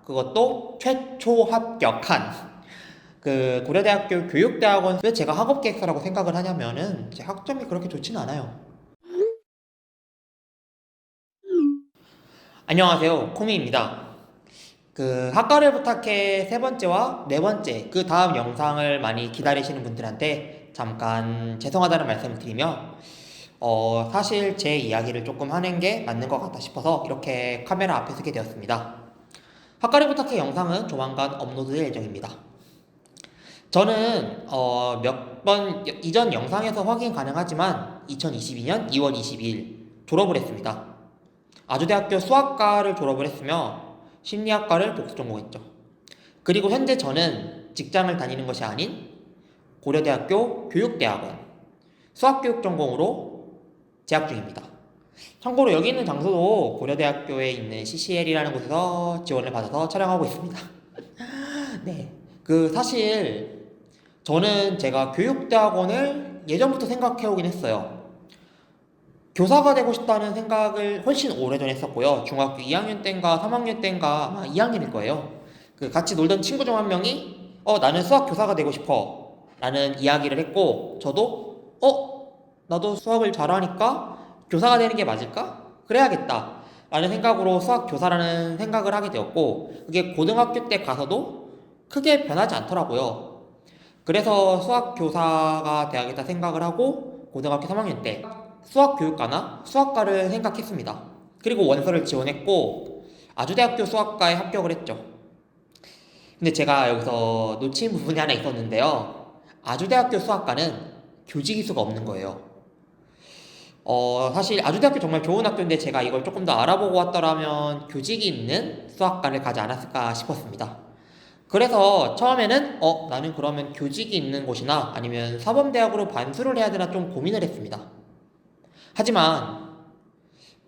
그것도 최초 합격한 그 고려대학교 교육대학원. 왜 제가 학업기획사라고 생각을 하냐면은 제 학점이 그렇게 좋지는 않아요. 안녕하세요, 코미입니다. 그 학과를 부탁해 세 번째와 네 번째 그 다음 영상을 많이 기다리시는 분들한테 잠깐 죄송하다는 말씀을 드리며 사실 제 이야기를 조금 하는 게 맞는 것 같다 싶어서 이렇게 카메라 앞에 서게 되었습니다. 학과를 부탁해 영상은 조만간 업로드될 예정입니다. 저는 몇 번 이전 영상에서 확인 가능하지만 2022년 2월 22일 졸업을 했습니다. 아주대학교 수학과를 졸업을 했으며 심리학과를 복수 전공했죠. 그리고 현재 저는 직장을 다니는 것이 아닌 고려대학교 교육대학원 수학교육 전공으로 재학 중입니다. 참고로 여기 있는 장소도 고려대학교에 있는 CCL이라는 곳에서 지원을 받아서 촬영하고 있습니다. 네, 그 사실 저는 제가 교육대학원을 예전부터 생각해오긴 했어요. 교사가 되고 싶다는 생각을 훨씬 오래전에 했었고요. 중학교 2학년 때인가 3학년 때인가 아마 2학년일 거예요. 그 같이 놀던 친구 중 한 명이 나는 수학 교사가 되고 싶어 라는 이야기를 했고, 저도 나도 수학을 잘하니까 교사가 되는 게 맞을까? 그래야겠다 라는 생각으로 수학 교사라는 생각을 하게 되었고, 그게 고등학교 때 가서도 크게 변하지 않더라고요. 그래서 수학 교사가 돼야겠다 생각을 하고 고등학교 3학년 때 수학교육과나 수학과를 생각했습니다. 그리고 원서를 지원했고 아주대학교 수학과에 합격을 했죠. 근데 제가 여기서 놓친 부분이 하나 있었는데요. 아주대학교 수학과는 교직 이수가 없는 거예요. 사실 아주대학교 정말 좋은 학교인데 제가 이걸 조금 더 알아보고 왔더라면 교직이 있는 수학과를 가지 않았을까 싶었습니다. 그래서 처음에는 나는 그러면 교직이 있는 곳이나 아니면 사범대학으로 반수를 해야 되나 좀 고민을 했습니다. 하지만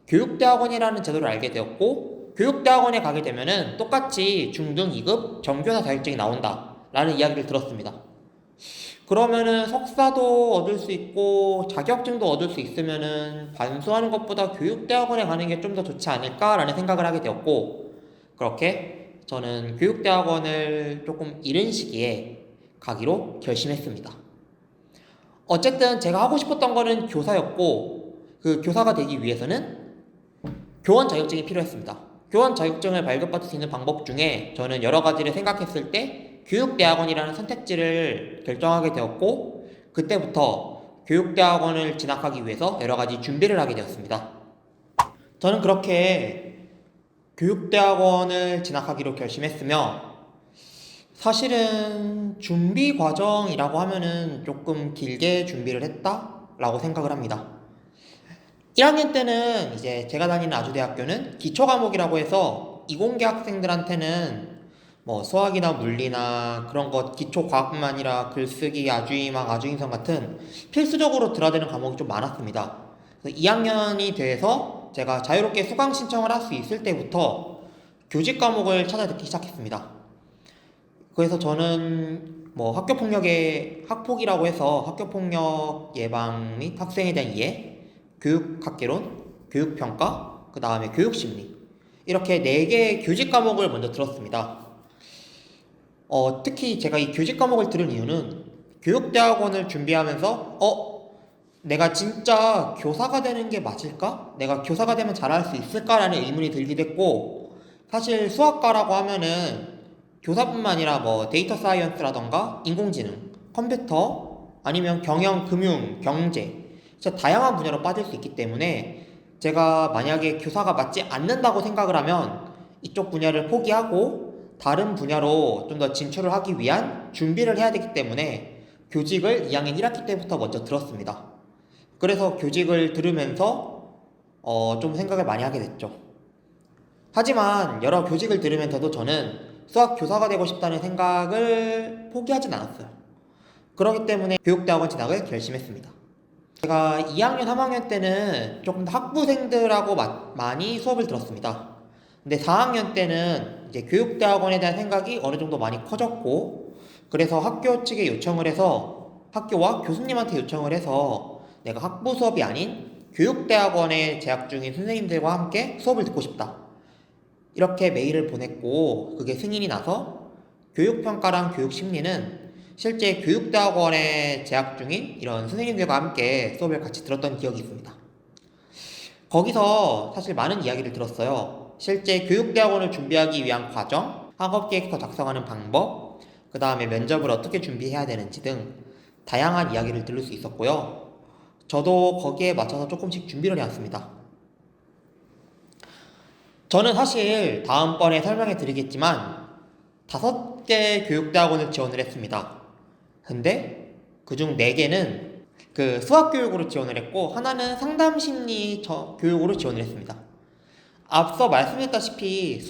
교육대학원이라는 제도를 알게 되었고, 교육대학원에 가게 되면은 똑같이 중등 2급 정교사 자격증이 나온다 라는 이야기를 들었습니다. 그러면은 석사도 얻을 수 있고 자격증도 얻을 수 있으면은 반수하는 것보다 교육대학원에 가는 게 좀 더 좋지 않을까라는 생각을 하게 되었고, 그렇게 저는 교육대학원을 조금 이른 시기에 가기로 결심했습니다. 어쨌든 제가 하고 싶었던 거는 교사였고, 그 교사가 되기 위해서는 교원 자격증이 필요했습니다. 교원 자격증을 발급받을 수 있는 방법 중에 저는 여러 가지를 생각했을 때 교육대학원이라는 선택지를 결정하게 되었고, 그때부터 교육대학원을 진학하기 위해서 여러 가지 준비를 하게 되었습니다. 저는 그렇게 교육대학원을 진학하기로 결심했으며, 사실은 준비 과정이라고 하면은 조금 길게 준비를 했다라고 생각을 합니다. 1학년 때는 이제 제가 다니는 아주대학교는 기초 과목이라고 해서 이공계 학생들한테는 뭐 수학이나 물리나 그런 것 기초 과학뿐만 아니라 글쓰기, 아주이막, 아주인성 같은 필수적으로 들어야 되는 과목이 좀 많았습니다. 그래서 2학년이 돼서 제가 자유롭게 수강 신청을 할 수 있을 때부터 교직 과목을 찾아 듣기 시작했습니다. 그래서 저는 뭐 학교폭력의 학폭이라고 해서 학교폭력 예방 및 학생에 대한 이해, 교육학개론, 교육평가, 그 다음에 교육심리, 이렇게 4개의 교직 과목을 먼저 들었습니다. 특히 제가 이 교직 과목을 들은 이유는 교육대학원을 준비하면서 내가 진짜 교사가 되는 게 맞을까? 내가 교사가 되면 잘할 수 있을까라는 의문이 들기도 했고, 사실 수학과라고 하면은 교사뿐만 아니라 뭐 데이터 사이언스라던가 인공지능, 컴퓨터, 아니면 경영, 금융, 경제, 진짜 다양한 분야로 빠질 수 있기 때문에 제가 만약에 교사가 맞지 않는다고 생각을 하면 이쪽 분야를 포기하고 다른 분야로 좀 더 진출을 하기 위한 준비를 해야 되기 때문에 교직을 2학년 1학기 때부터 먼저 들었습니다. 그래서 교직을 들으면서 좀 생각을 많이 하게 됐죠. 하지만 여러 교직을 들으면서도 저는 수학 교사가 되고 싶다는 생각을 포기하진 않았어요. 그렇기 때문에 교육대학원 진학을 결심했습니다. 제가 2학년, 3학년 때는 조금 더 학부생들하고 많이 수업을 들었습니다. 근데 4학년 때는 이제 교육대학원에 대한 생각이 어느 정도 많이 커졌고, 그래서 학교 측에 요청을 해서 학교와 교수님한테 요청을 해서 내가 학부 수업이 아닌 교육대학원에 재학 중인 선생님들과 함께 수업을 듣고 싶다, 이렇게 메일을 보냈고 그게 승인이 나서 교육평가랑 교육심리는 실제 교육대학원에 재학 중인 이런 선생님들과 함께 수업을 같이 들었던 기억이 있습니다. 거기서 사실 많은 이야기를 들었어요. 실제 교육대학원을 준비하기 위한 과정, 학업계획서 작성하는 방법, 그 다음에 면접을 어떻게 준비해야 되는지 등 다양한 이야기를 들을 수 있었고요. 저도 거기에 맞춰서 조금씩 준비를 해왔습니다. 저는 사실 다음번에 설명해 드리겠지만 5개 교육대학원을 지원을 했습니다. 근데 그중 4개는 그 수학교육으로 지원을 했고 하나는 상담심리 교육으로 지원을 했습니다. 앞서 말씀했다시피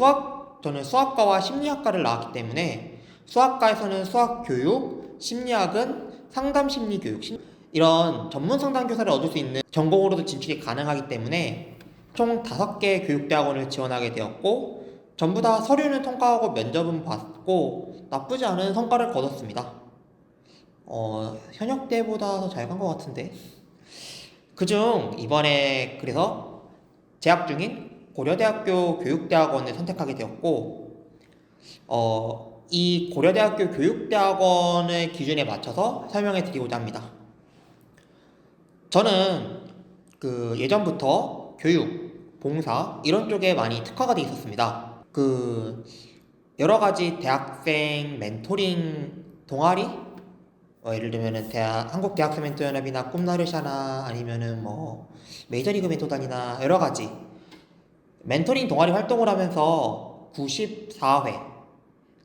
저는 수학과와 심리학과를 나왔기 때문에 수학과에서는 수학교육, 심리학은 상담심리교육, 이런 전문 상담교사를 얻을 수 있는 전공으로도 진출이 가능하기 때문에 총 5개 교육대학원을 지원하게 되었고 전부 다 서류는 통과하고 면접은 봤고 나쁘지 않은 성과를 거뒀습니다. 현역 때보다 더 잘 간 것 같은데. 그중 이번에 그래서 재학 중인 고려대학교 교육대학원을 선택하게 되었고 이 고려대학교 교육대학원의 기준에 맞춰서 설명해 드리고자 합니다. 저는 그 예전부터 교육, 봉사 이런 쪽에 많이 특화가 돼 있었습니다. 그 여러 가지 대학생 멘토링 동아리, 예를 들면은 한국 대학생 멘토연합이나 꿈나르샤나 아니면은 메이저리그 멘토단이나 여러 가지 멘토링 동아리 활동을 하면서 94회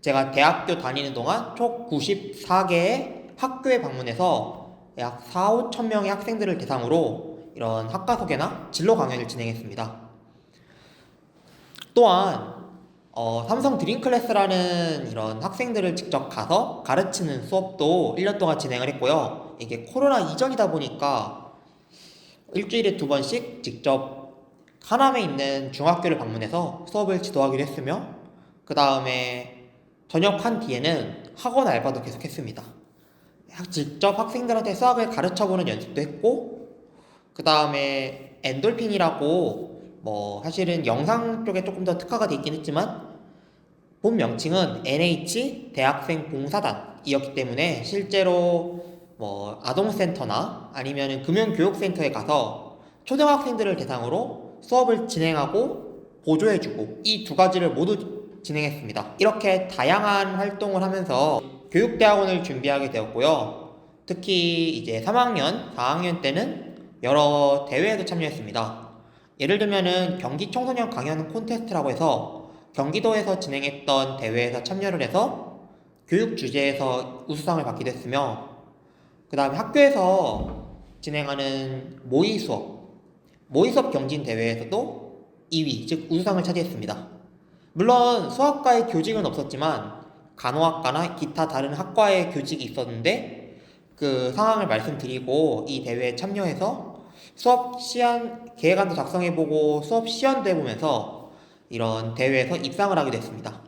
제가 대학교 다니는 동안 총 94개의 학교에 방문해서 약 4, 5천 명의 학생들을 대상으로 이런 학과 소개나 진로 강연을 진행했습니다. 또한 삼성 드림클래스라는 이런 학생들을 직접 가서 가르치는 수업도 1년 동안 진행을 했고요. 이게 코로나 이전이다 보니까 일주일에 2번씩 직접 하남에 있는 중학교를 방문해서 수업을 지도하기로 했으며 그 다음에 전역한 뒤에는 학원 알바도 계속했습니다. 직접 학생들한테 수학을 가르쳐보는 연습도 했고 그 다음에 엔돌핀이라고 사실은 영상 쪽에 조금 더 특화가 돼 있긴 했지만 본 명칭은 NH 대학생 봉사단이었기 때문에 실제로 아동센터나 아니면 금융교육센터에 가서 초등학생들을 대상으로 수업을 진행하고 보조해주고 이 2가지를 모두 진행했습니다. 이렇게 다양한 활동을 하면서 교육대학원을 준비하게 되었고요. 특히 이제 3학년, 4학년 때는 여러 대회에도 참여했습니다. 예를 들면은 경기 청소년 강연 콘테스트라고 해서 경기도에서 진행했던 대회에서 참여를 해서 교육 주제에서 우수상을 받기도 했으며 그 다음에 학교에서 진행하는 모의 수업 경진 대회에서도 2위, 즉 우수상을 차지했습니다. 물론 수학과의 교직은 없었지만 간호학과나 기타 다른 학과의 교직이 있었는데 그 상황을 말씀드리고 이 대회에 참여해서 수업 시안 계획안도 작성해보고 수업 시연도 해보면서 이런 대회에서 입상을 하게 됐습니다.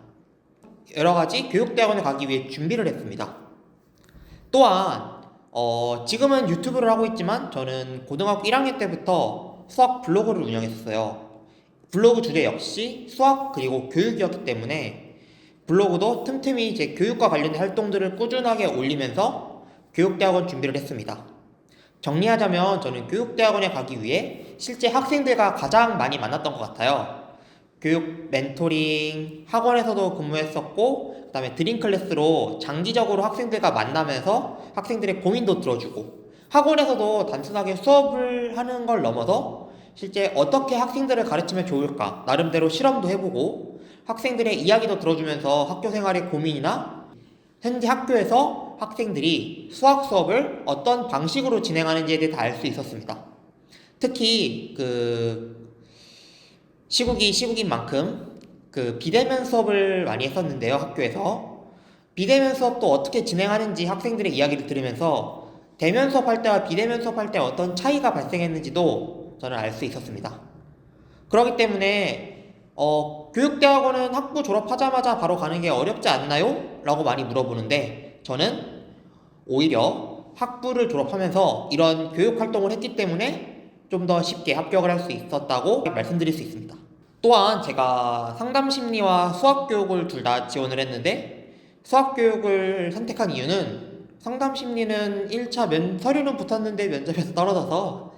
여러가지 교육대학원에 가기 위해 준비를 했습니다. 또한 지금은 유튜브를 하고 있지만 저는 고등학교 1학년 때부터 수학 블로그를 운영했었어요. 블로그 주제 역시 수학 그리고 교육이었기 때문에 블로그도 틈틈이 이제 교육과 관련된 활동들을 꾸준하게 올리면서 교육대학원 준비를 했습니다. 정리하자면 저는 교육대학원에 가기 위해 실제 학생들과 가장 많이 만났던 것 같아요. 교육 멘토링 학원에서도 근무했었고 그 다음에 드림클래스로 장기적으로 학생들과 만나면서 학생들의 고민도 들어주고 학원에서도 단순하게 수업을 하는 걸 넘어서 실제 어떻게 학생들을 가르치면 좋을까 나름대로 실험도 해보고 학생들의 이야기도 들어주면서 학교 생활의 고민이나 현재 학교에서 학생들이 수학 수업을 어떤 방식으로 진행하는지에 대해 다 알 수 있었습니다. 특히 시국인 만큼 비대면 수업을 많이 했었는데요. 학교에서 비대면 수업도 어떻게 진행하는지 학생들의 이야기를 들으면서 대면 수업할 때와 비대면 수업할 때 어떤 차이가 발생했는지도 저는 알 수 있었습니다. 그렇기 때문에 교육대학원은 학부 졸업하자마자 바로 가는 게 어렵지 않나요? 라고 많이 물어보는데 저는 오히려 학부를 졸업하면서 이런 교육활동을 했기 때문에 좀 더 쉽게 합격을 할 수 있었다고 말씀드릴 수 있습니다. 또한 제가 상담심리와 수학교육을 둘 다 지원을 했는데 수학교육을 선택한 이유는 상담심리는 1차 서류는 붙었는데 면접에서 떨어져서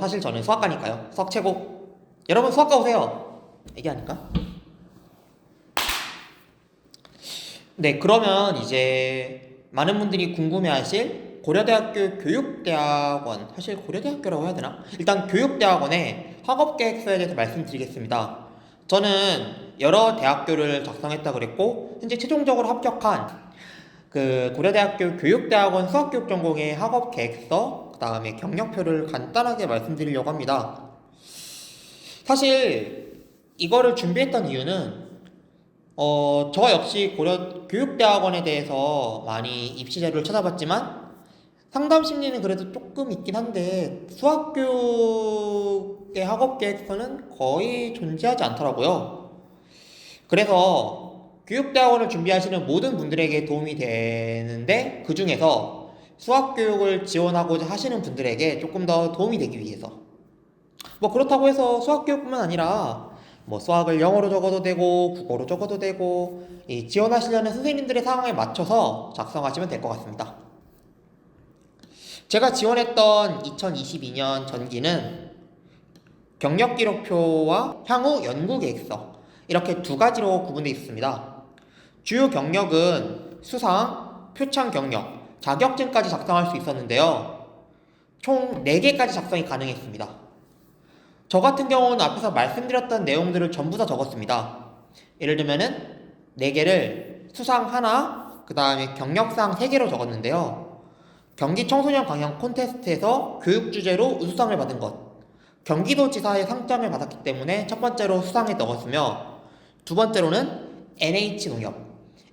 사실 저는 수학과니까요. 수학 최고. 여러분 수학과 오세요. 얘기하니까. 네, 그러면 이제 많은 분들이 궁금해하실 고려대학교 교육대학원, 사실 고려대학교라고 해야 되나? 일단 교육대학원의 학업계획서에 대해서 말씀드리겠습니다. 저는 여러 대학교를 작성했다 그랬고 현재 최종적으로 합격한 그 고려대학교 교육대학원 수학교육 전공의 학업계획서, 그 다음에 경력표를 간단하게 말씀드리려고 합니다. 사실 이거를 준비했던 이유는 저 역시 고려 교육대학원에 대해서 많이 입시 자료를 찾아봤지만 상담심리는 그래도 조금 있긴 한데 수학교육의 학업계획서는 거의 존재하지 않더라고요. 그래서 교육대학원을 준비하시는 모든 분들에게 도움이 되는데 그 중에서 수학교육을 지원하고자 하시는 분들에게 조금 더 도움이 되기 위해서 뭐 그렇다고 해서 수학교육뿐만 아니라 뭐 수학을 영어로 적어도 되고 국어로 적어도 되고 이 지원하시려는 선생님들의 상황에 맞춰서 작성하시면 될 것 같습니다. 제가 지원했던 2022년 전기는 경력기록표와 향후 연구계획서 이렇게 두 가지로 구분되어 있습니다. 주요 경력은 수상, 표창 경력, 자격증까지 작성할 수 있었는데요. 총 4개까지 작성이 가능했습니다. 저 같은 경우는 앞에서 말씀드렸던 내용들을 전부 다 적었습니다. 예를 들면은 4개를 수상 하나, 그 다음에 경력상 3개로 적었는데요. 경기 청소년 광역 콘테스트에서 교육 주제로 우수상을 받은 것. 경기도지사의 상장을 받았기 때문에 첫 번째로 수상에 넣었으며 두 번째로는 NH농협.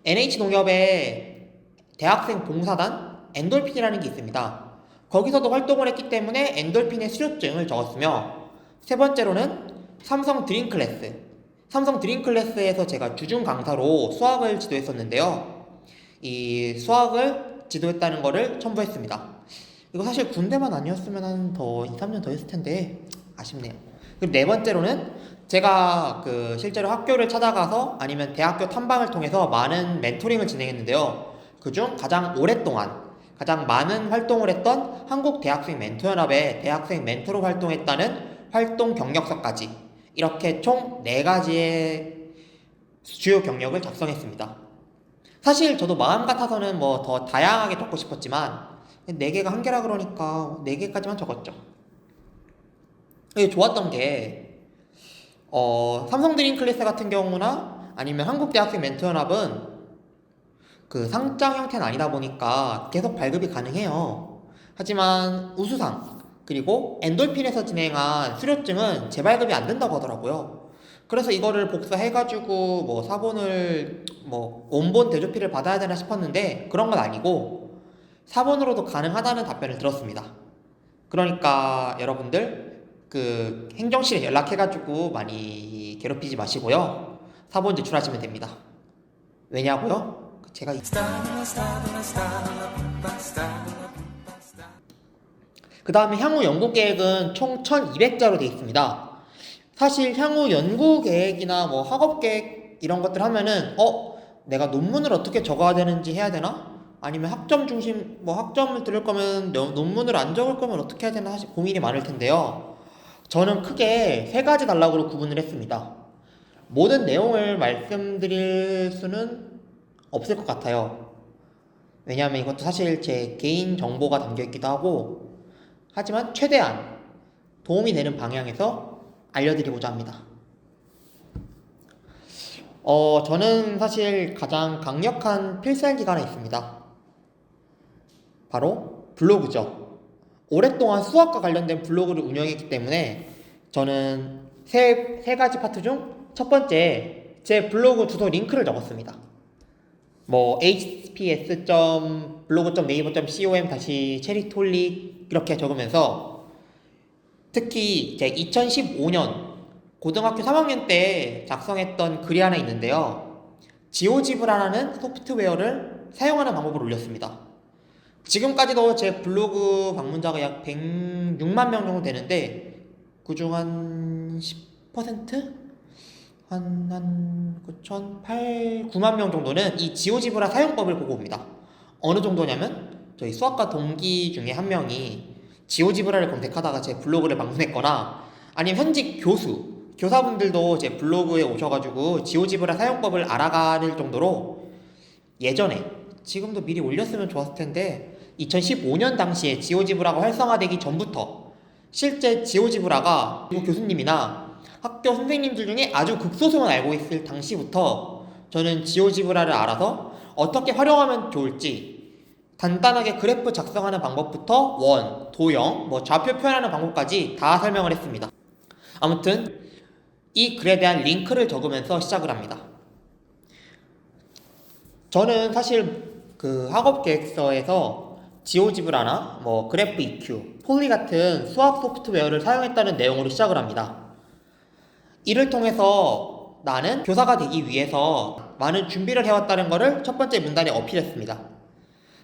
NH농협의 대학생 봉사단 엔돌핀이라는 게 있습니다. 거기서도 활동을 했기 때문에 엔돌핀의 수료증을 적었으며 세 번째로는 삼성 드림클래스. 삼성 드림클래스에서 제가 주중 강사로 수학을 지도했었는데요. 이 수학을 지도했다는 거를 첨부했습니다. 이거 사실 군대만 아니었으면 한 2, 3년 더 했을 텐데 아쉽네요. 그리고 네 번째로는 제가 그 실제로 학교를 찾아가서 아니면 대학교 탐방을 통해서 많은 멘토링을 진행했는데요. 그중 가장 오랫동안 가장 많은 활동을 했던 한국대학생 멘토연합의 대학생 멘토로 활동했다는 활동 경력서까지 이렇게 총 4가지의 주요 경력을 작성했습니다. 사실 저도 마음 같아서는 뭐 더 다양하게 적고 싶었지만 4개가 한계라 그러니까 4개까지만 적었죠. 이게 좋았던 게 삼성 드림클래스 같은 경우나 아니면 한국대학생 멘토연합은 그 상장 형태는 아니다 보니까 계속 발급이 가능해요. 하지만 우수상 그리고 엔돌핀에서 진행한 수료증은 재발급이 안 된다고 하더라고요. 그래서 이거를 복사해가지고 뭐 사본을 뭐 원본 대조피를 받아야 되나 싶었는데 그런 건 아니고 사본으로도 가능하다는 답변을 들었습니다. 그러니까 여러분들 그 행정실에 연락해가지고 많이 괴롭히지 마시고요. 사본 제출하시면 됩니다. 왜냐고요? 제가 그 다음에 향후 연구 계획은 총 1200자로 되어 있습니다. 사실 향후 연구 계획이나 뭐 학업 계획 이런 것들 하면은 내가 논문을 어떻게 적어야 되는지 해야 되나? 아니면 학점 중심 뭐 학점을 들을 거면 논문을 안 적을 거면 어떻게 해야 되나 사실 고민이 많을 텐데요. 저는 크게 3가지 단락으로 구분을 했습니다. 모든 내용을 말씀드릴 수는 없을 것 같아요. 왜냐하면 이것도 사실 제 개인 정보가 담겨 있기도 하고 하지만 최대한 도움이 되는 방향에서 알려드리고자 합니다. 저는 사실 가장 강력한 필살기가 하나 있습니다. 바로 블로그죠. 오랫동안 수학과 관련된 블로그를 운영했기 때문에 저는 세 가지 파트 중 첫 번째 제 블로그 주소 링크를 적었습니다. 뭐 hps.blog.naver.com/체리톨릭 이렇게 적으면서 특히 제 2015년 고등학교 3학년 때 작성했던 글이 하나 있는데요. 지오지브라는 소프트웨어를 사용하는 방법을 올렸습니다. 지금까지도 제 블로그 방문자가 약 106만 명 정도 되는데 그중 한 10%? 한 9만 명 정도는 이 지오지브라 사용법을 보고 옵니다. 어느 정도냐면 저희 수학과 동기 중에 한 명이 지오지브라를 검색하다가 제 블로그를 방문했거나 아니면 현직 교사분들도 제 블로그에 오셔가지고 지오지브라 사용법을 알아가는 정도로 예전에, 지금도 미리 올렸으면 좋았을 텐데 2015년 당시에 지오지브라가 활성화되기 전부터 실제 지오지브라가 교수님이나 학교 선생님들 중에 아주 극소수만 알고 있을 당시부터 저는 지오지브라를 알아서 어떻게 활용하면 좋을지 간단하게 그래프 작성하는 방법부터 원, 도형, 좌표 표현하는 방법까지 다 설명을 했습니다. 아무튼 이 글에 대한 링크를 적으면서 시작을 합니다. 저는 사실 그 학업 계획서에서 지오지브라나 그래프 EQ, 폴리 같은 수학 소프트웨어를 사용했다는 내용으로 시작을 합니다. 이를 통해서 나는 교사가 되기 위해서 많은 준비를 해왔다는 것을 첫 번째 문단에 어필했습니다.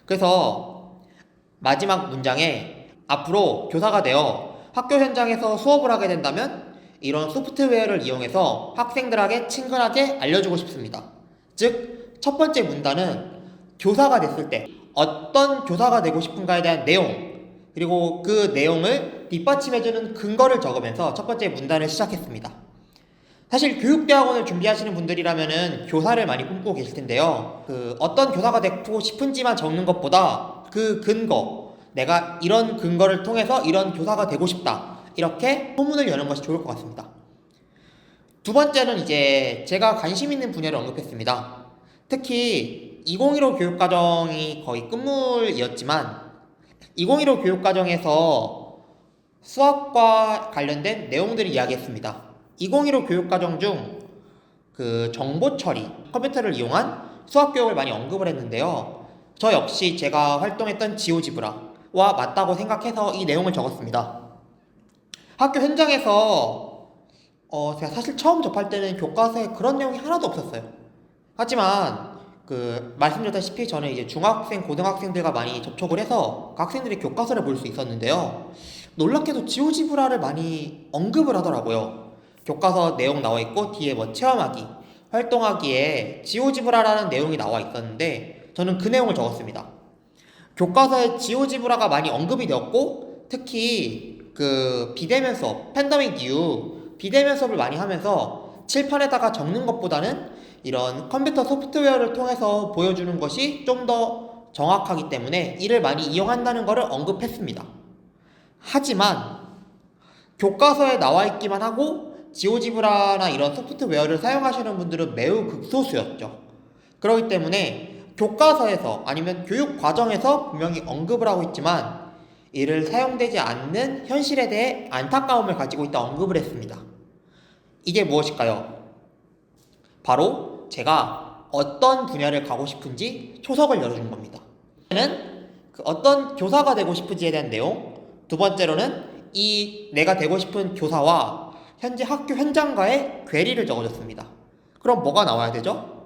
그래서 마지막 문장에 앞으로 교사가 되어 학교 현장에서 수업을 하게 된다면 이런 소프트웨어를 이용해서 학생들에게 친근하게 알려주고 싶습니다. 즉, 첫 번째 문단은 교사가 됐을 때 어떤 교사가 되고 싶은가에 대한 내용, 그리고 그 내용을 뒷받침해주는 근거를 적으면서 첫 번째 문단을 시작했습니다. 사실 교육대학원을 준비하시는 분들이라면은 교사를 많이 꿈꾸고 계실 텐데요. 어떤 교사가 되고 싶은지만 적는 것보다 그 근거, 내가 이런 근거를 통해서 이런 교사가 되고 싶다, 이렇게 소문을 여는 것이 좋을 것 같습니다. 두 번째는 이제 제가 관심 있는 분야를 언급했습니다. 특히 2015 교육과정이 거의 끝물이었지만 2015 교육과정에서 수학과 관련된 내용들을 이야기했습니다. 2015 교육과정 중 정보 처리, 컴퓨터를 이용한 수학 교육을 많이 언급을 했는데요. 저 역시 제가 활동했던 지오지브라와 맞다고 생각해서 이 내용을 적었습니다. 학교 현장에서 제가 사실 처음 접할 때는 교과서에 그런 내용이 하나도 없었어요. 하지만 말씀드렸다시피 저는 이제 중학생, 고등학생들과 많이 접촉을 해서 그 학생들의 교과서를 볼 수 있었는데요. 놀랍게도 지오지브라를 많이 언급을 하더라고요. 교과서 내용 나와 있고 뒤에 체험하기, 활동하기에 지오지브라라는 내용이 나와 있었는데 저는 그 내용을 적었습니다. 교과서에 지오지브라가 많이 언급이 되었고 특히 비대면 수업, 팬데믹 이후 비대면 수업을 많이 하면서 칠판에다가 적는 것보다는 이런 컴퓨터 소프트웨어를 통해서 보여주는 것이 좀 더 정확하기 때문에 이를 많이 이용한다는 것을 언급했습니다. 하지만 교과서에 나와 있기만 하고 지오지브라나 이런 소프트웨어를 사용하시는 분들은 매우 극소수였죠. 그렇기 때문에 교과서에서 아니면 교육 과정에서 분명히 언급을 하고 있지만 이를 사용되지 않는 현실에 대해 안타까움을 가지고 있다 언급을 했습니다. 이게 무엇일까요? 바로 제가 어떤 분야를 가고 싶은지 초석을 열어준 겁니다. 는 어떤 교사가 되고 싶은지에 대한 내용, 두 번째로는 이 내가 되고 싶은 교사와 현재 학교 현장과의 괴리를 적어줬습니다. 그럼 뭐가 나와야 되죠?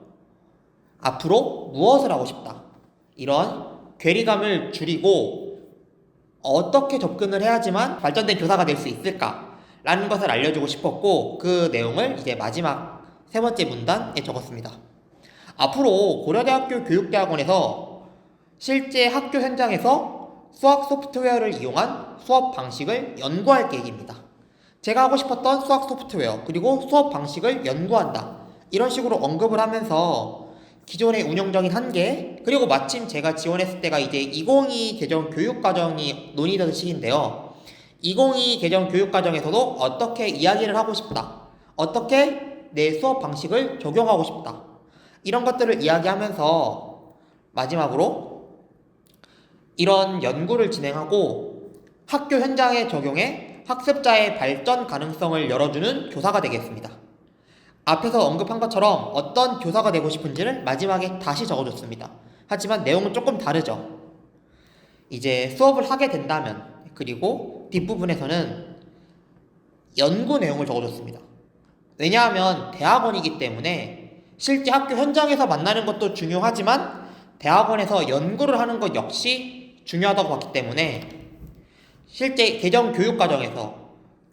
앞으로 무엇을 하고 싶다. 이런 괴리감을 줄이고 어떻게 접근을 해야지만 발전된 교사가 될 수 있을까? 라는 것을 알려주고 싶었고 그 내용을 이제 마지막 세 번째 문단에 적었습니다. 앞으로 고려대학교 교육대학원에서 실제 학교 현장에서 수학 소프트웨어를 이용한 수업 방식을 연구할 계획입니다. 제가 하고 싶었던 수학 소프트웨어 그리고 수업 방식을 연구한다. 이런 식으로 언급을 하면서 기존의 운영적인 한계 그리고 마침 제가 지원했을 때가 이제 2022 개정 교육과정이 논의되던 시기인데요. 2022 개정 교육과정에서도 어떻게 이야기를 하고 싶다. 어떻게 내 수업 방식을 적용하고 싶다. 이런 것들을 이야기하면서 마지막으로 이런 연구를 진행하고 학교 현장에 적용해 학습자의 발전 가능성을 열어주는 교사가 되겠습니다. 앞에서 언급한 것처럼 어떤 교사가 되고 싶은지를 마지막에 다시 적어줬습니다. 하지만 내용은 조금 다르죠. 이제 수업을 하게 된다면 그리고 뒷부분에서는 연구 내용을 적어줬습니다. 왜냐하면 대학원이기 때문에 실제 학교 현장에서 만나는 것도 중요하지만 대학원에서 연구를 하는 것 역시 중요하다고 봤기 때문에 실제 개정 교육과정에서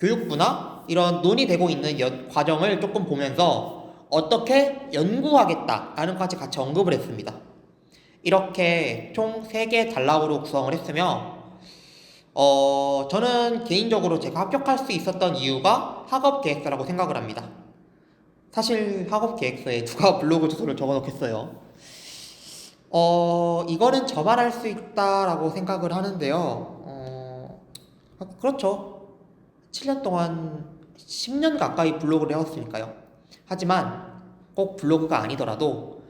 교육부나 이런 논의되고 있는 과정을 조금 보면서 어떻게 연구하겠다라는 것까지 같이 언급을 했습니다. 이렇게 총 3개 단락으로 구성을 했으며 저는 개인적으로 제가 합격할 수 있었던 이유가 학업계획서라고 생각을 합니다. 사실 학업계획서에 누가 블로그 주소를 적어놓겠어요. 이거는 저만 할 수 있다라고 생각을 하는데요. 그렇죠. 7년 동안 10년 가까이 블로그를 해왔으니까요. 하지만 꼭 블로그가 아니더라도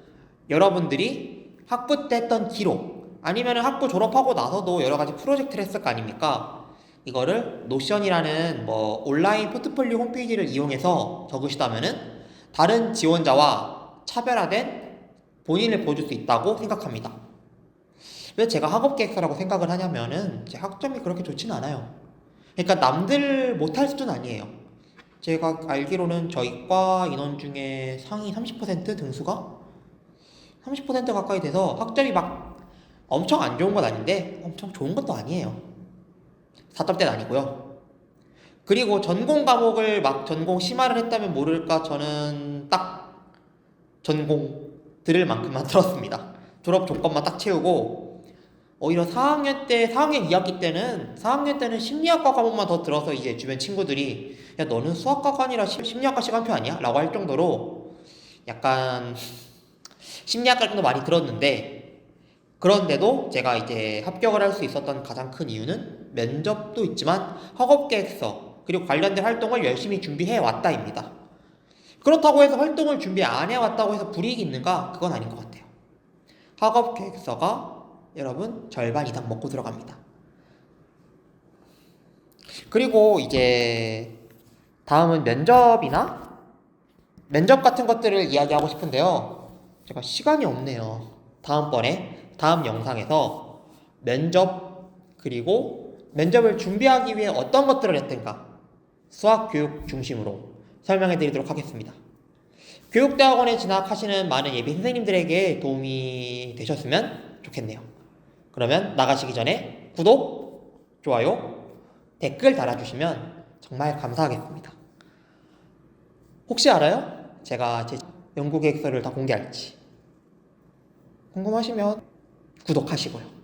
여러분들이 학부 때 했던 기록 아니면 학부 졸업하고 나서도 여러 가지 프로젝트를 했을 거 아닙니까? 이거를 노션이라는 온라인 포트폴리오 홈페이지를 이용해서 적으시다면은 다른 지원자와 차별화된 본인을 보여줄 수 있다고 생각합니다. 왜 제가 학업계획서라고 생각을 하냐면은 제 학점이 그렇게 좋지는 않아요. 그러니까 남들 못할 수준은 아니에요. 제가 알기로는 저희 과 인원 중에 상위 30% 등수가 30% 가까이 돼서 학점이 막 엄청 안 좋은 건 아닌데 엄청 좋은 것도 아니에요. 4점대는 아니고요. 그리고 전공 과목을 막 전공 심화를 했다면 모를까 저는 딱 전공 들을 만큼만 들었습니다. 졸업 조건만 딱 채우고 오히려 4학년 2학기 때는 4학년 때는 심리학과 과목만 더 들어서 이제 주변 친구들이 야 너는 수학과가 아니라 심리학과 시간표 아니야? 라고 할 정도로 약간 심리학과를 좀 더 많이 들었는데 그런데도 제가 이제 합격을 할 수 있었던 가장 큰 이유는 면접도 있지만 학업계획서 그리고 관련된 활동을 열심히 준비해 왔다입니다. 그렇다고 해서 활동을 준비 안 해왔다고 해서 불이익이 있는가? 그건 아닌 것 같아요. 학업계획서가 여러분 절반 이상 먹고 들어갑니다. 그리고 이제 다음은 면접 같은 것들을 이야기하고 싶은데요. 제가 시간이 없네요. 다음 영상에서 면접 그리고 면접을 준비하기 위해 어떤 것들을 했던가 수학 교육 중심으로 설명해 드리도록 하겠습니다. 교육대학원에 진학하시는 많은 예비 선생님들에게 도움이 되셨으면 좋겠네요. 그러면 나가시기 전에 구독, 좋아요, 댓글 달아주시면 정말 감사하겠습니다. 혹시 알아요? 제가 제 연구 계획서를 다 공개할지. 궁금하시면 구독하시고요.